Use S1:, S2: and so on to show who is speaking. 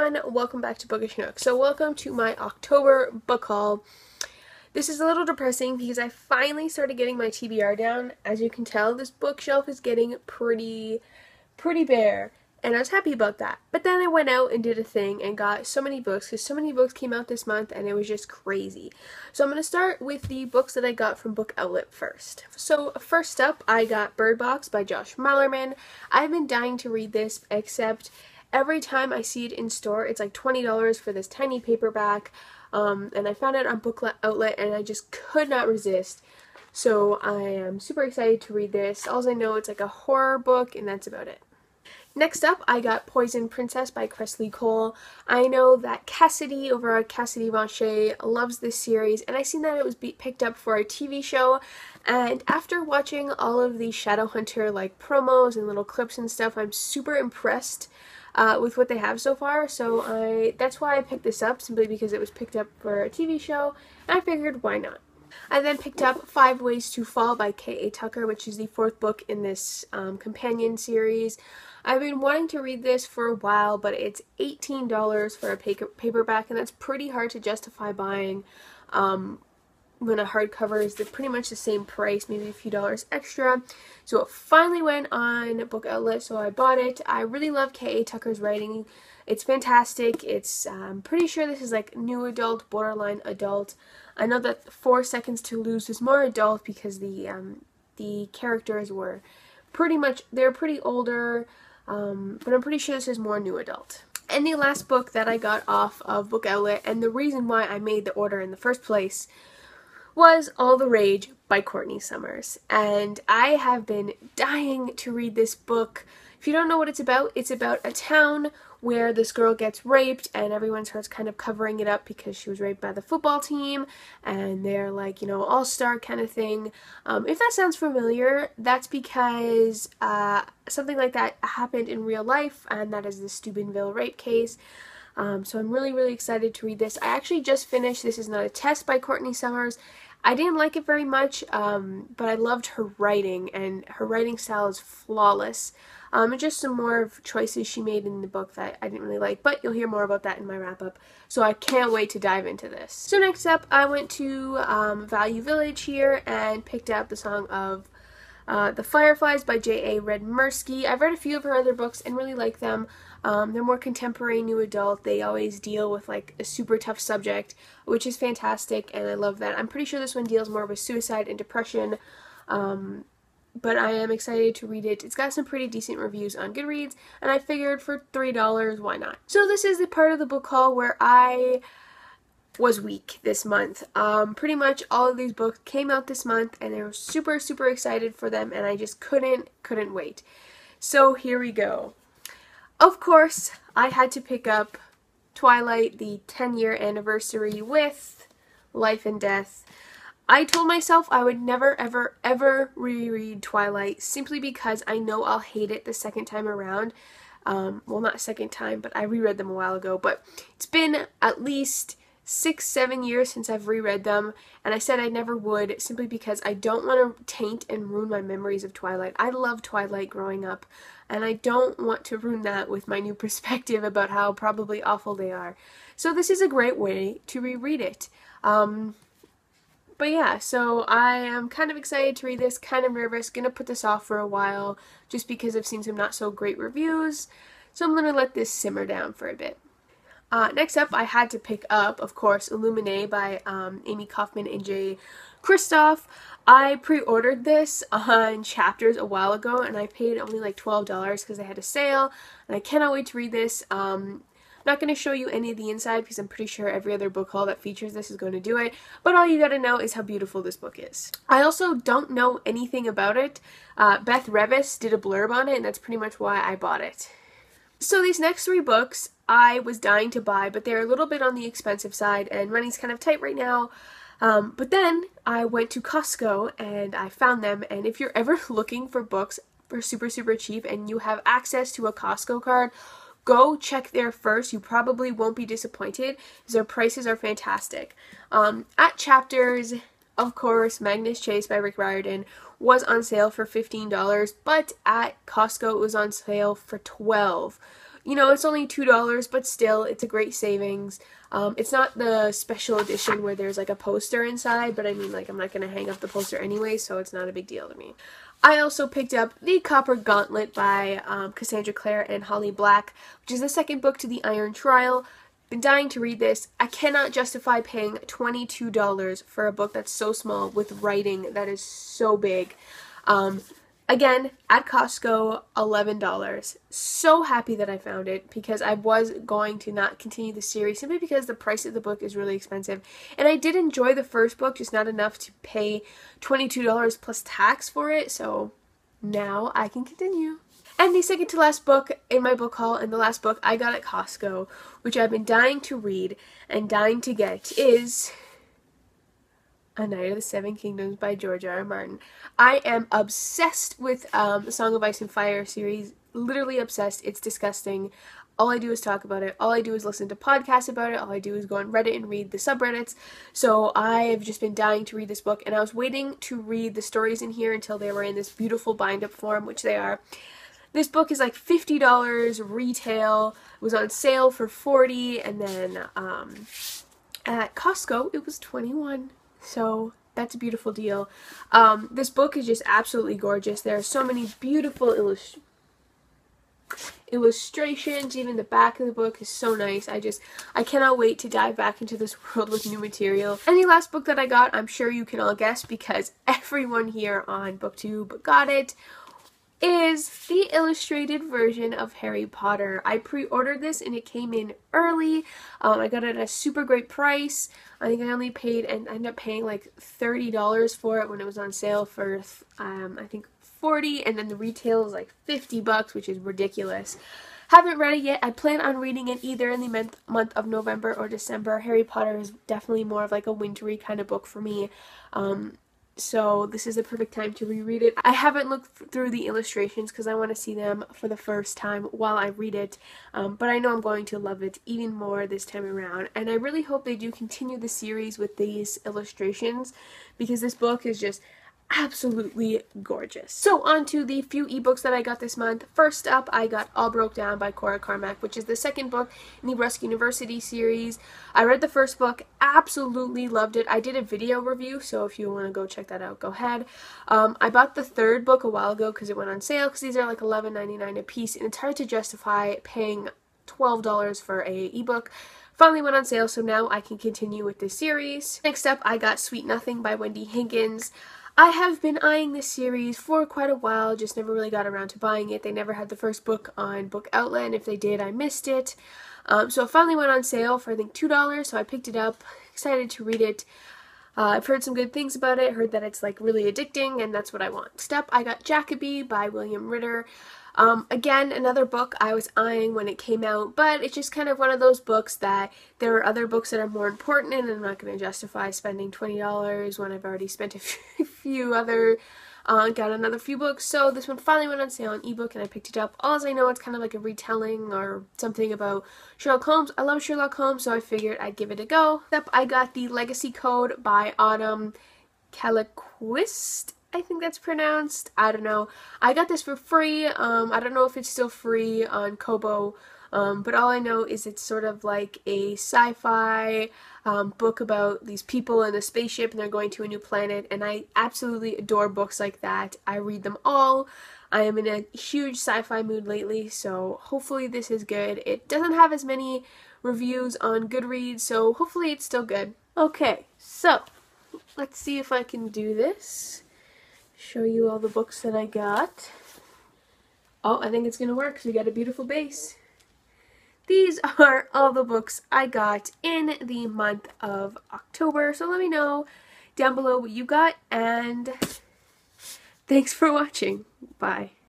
S1: everyone, welcome back to Bookish Nook. So welcome to my October book haul. This is a little depressing because I finally started getting my TBR down. As you can tell, this bookshelf is getting pretty bare, and I was happy about that. But then I went out and did a thing and got so many books because so many books came out this month and it was just crazy. So I'm going to start with the books that I got from Book Outlet first. So first up, I got Bird Box by Josh Malerman. I've been dying to read this, except every time I see it in store, it's like $20 for this tiny paperback, and I found it on Book Outlet, and I just could not resist. So I am super excited to read this. All I know, it's like a horror book, and that's about it. Next up, I got Poison Princess by Cressley Cole. I know that Cassidy over at Cassidy Vache loves this series, and I seen that it was picked up for a TV show, and after watching all of the Shadowhunter like promos and little clips and stuff, I'm super impressed with what they have so far. So that's why I picked this up, simply because it was picked up for a TV show, and I figured why not. I then picked up 5 Ways to Fall by K.A. Tucker, which is the 4th book in this companion series. I've been wanting to read this for a while, but it's $18 for a paperback, and that's pretty hard to justify buying when a hardcover is pretty much the same price, maybe a few dollars extra. So it finally went on Book Outlet, so I bought it. I really love K.A. Tucker's writing. It's fantastic. It's pretty sure this is like new adult, borderline adult. I know that 4 Seconds to Lose is more adult because the characters were they're pretty older, but I'm pretty sure this is more new adult. And the last book that I got off of Book Outlet, and the reason why I made the order in the first place, was All the Rage by Courtney Summers. And I have been dying to read this book. If you don't know what it's about a town where this girl gets raped and everyone starts kind of covering it up because she was raped by the football team, and they're like, you know, all-star kind of thing. If that sounds familiar, that's because something like that happened in real life, and that is the Steubenville rape case. So I'm really excited to read this. I actually just finished This Is Not a Test by Courtney Summers. I didn't like it very much, but I loved her writing, and her writing style is flawless. And just some more of choices she made in the book that I didn't really like, but you'll hear more about that in my wrap-up, so I can't wait to dive into this. So next up, I went to Value Village here and picked up the Song of The Fireflies by J.A. Redmersky. I've read a few of her other books and really like them. They're more contemporary, new adult. They always deal with like a super tough subject, which is fantastic, and I love that. I'm pretty sure this one deals more with suicide and depression, but I am excited to read it. It's got some pretty decent reviews on Goodreads, and I figured for $3, why not? So this is the part of the book haul where I was weak this month. Pretty much all of these books came out this month, and I was super excited for them, and I just couldn't wait. So here we go. Of course, I had to pick up Twilight, the 10-year anniversary with Life and Death. I told myself I would never ever reread Twilight, simply because I know I'll hate it the second time around. Well, not second time, but I reread them a while ago, but it's been at least 6-7 years since I've reread them, and I said I never would, simply because I don't want to taint and ruin my memories of Twilight. I loved Twilight growing up, and I don't want to ruin that with my new perspective about how probably awful they are. So this is a great way to reread it. But yeah, so I am kind of excited to read this, kind of nervous, gonna put this off for a while, just because I've seen some not so great reviews, so I'm gonna let this simmer down for a bit. Next up, I had to pick up, of course, Illuminae by Amy Kaufman and Jay Kristoff. I pre-ordered this on Chapters a while ago, and I paid only like $12 because they had a sale, and I cannot wait to read this. I'm not going to show you any of the inside because I'm pretty sure every other book haul that features this is going to do it, but all you gotta know is how beautiful this book is. I also don't know anything about it. Beth Revis did a blurb on it, and that's pretty much why I bought it. So these next 3 books I was dying to buy, but they're a little bit on the expensive side, and money's kind of tight right now. But then I went to Costco and I found them, and if you're ever looking for books for super cheap and you have access to a Costco card, go check there first. You probably won't be disappointed because their prices are fantastic. At Chapters, of course, Magnus Chase by Rick Riordan was on sale for $15, but at Costco it was on sale for $12. You know, it's only $2, but still, it's a great savings. It's not the special edition where there's like a poster inside, but I mean, like, I'm not going to hang up the poster anyway, so it's not a big deal to me. I also picked up The Copper Gauntlet by Cassandra Clare and Holly Black, which is the second book to the Iron Trial. Been dying to read this. I cannot justify paying $22 for a book that's so small with writing that is so big. Again, at Costco, $11. So happy that I found it because I was going to not continue the series simply because the price of the book is really expensive. And I did enjoy the first book, just not enough to pay $22 plus tax for it. So now I can continue. And the second to last book in my book haul, and the last book I got at Costco, which I've been dying to read and dying to get, is A Knight of the Seven Kingdoms by George R. R. Martin. I am obsessed with the Song of Ice and Fire series. Literally obsessed. It's disgusting. All I do is talk about it. All I do is listen to podcasts about it. All I do is go on Reddit and read the subreddits. So I've just been dying to read this book, and I was waiting to read the stories in here until they were in this beautiful bind-up form, which they are. This book is like $50 retail. It was on sale for $40, and then at Costco it was $21. So that's a beautiful deal. This book is just absolutely gorgeous. There are so many beautiful illustrations. Even the back of the book is so nice. I cannot wait to dive back into this world with new material. And the last book that I got, I'm sure you can all guess because everyone here on BookTube got it, is the illustrated version of Harry Potter. I pre-ordered this and it came in early. I got it at a super great price. I think I only paid, and I ended up paying like $30 for it when it was on sale for I think $40, and then the retail is like $50, which is ridiculous. Haven't read it yet. I plan on reading it either in the month of November or December. Harry Potter is definitely more of like a wintry kind of book for me. So this is the perfect time to reread it. I haven't looked through the illustrations because I want to see them for the first time while I read it, but I know I'm going to love it even more this time around, and I really hope they do continue the series with these illustrations because this book is just absolutely gorgeous. So on to the few ebooks that I got this month. First up, I got All Broke Down by Cora Carmack, which is the second book in the Rusk University series. I read the first book, absolutely loved it. I did a video review, so if you want to go check that out, go ahead. I bought the third book a while ago because it went on sale, because these are like $11.99 a piece, and it's hard to justify paying $12 for a ebook. Finally went on sale, so now I can continue with this series. Next up, I got Sweet Nothing by Wendy Higgins. I have been eyeing this series for quite a while, just never really got around to buying it. They never had the first book on Book Outlet, and if they did, I missed it. So it finally went on sale for I think $2, so I picked it up, excited to read it. I've heard some good things about it, heard that it's like really addicting, and that's what I want. Next up, I got Jacoby by William Ritter. Again, another book I was eyeing when it came out, but it's just kind of one of those books that there are other books that are more important in, and I'm not going to justify spending $20 when I've already spent a few other, got another few books. So this one finally went on sale on ebook, and I picked it up. All I know, it's kind of like a retelling or something about Sherlock Holmes. I love Sherlock Holmes, so I figured I'd give it a go. Next up, I got The Legacy Code by Autumn Caliquist. I think that's pronounced. I don't know. I got this for free. I don't know if it's still free on Kobo, but all I know is it's sort of like a sci-fi book about these people in a spaceship and they're going to a new planet, and I absolutely adore books like that. I read them all. I am in a huge sci-fi mood lately, so hopefully this is good. It doesn't have as many reviews on Goodreads, so hopefully it's still good. Okay, so let's see if I can do this. Show you all the books that I got. Oh, I think it's going to work because we got a beautiful base. These are all the books I got in the month of October. So let me know down below what you got, and thanks for watching. Bye.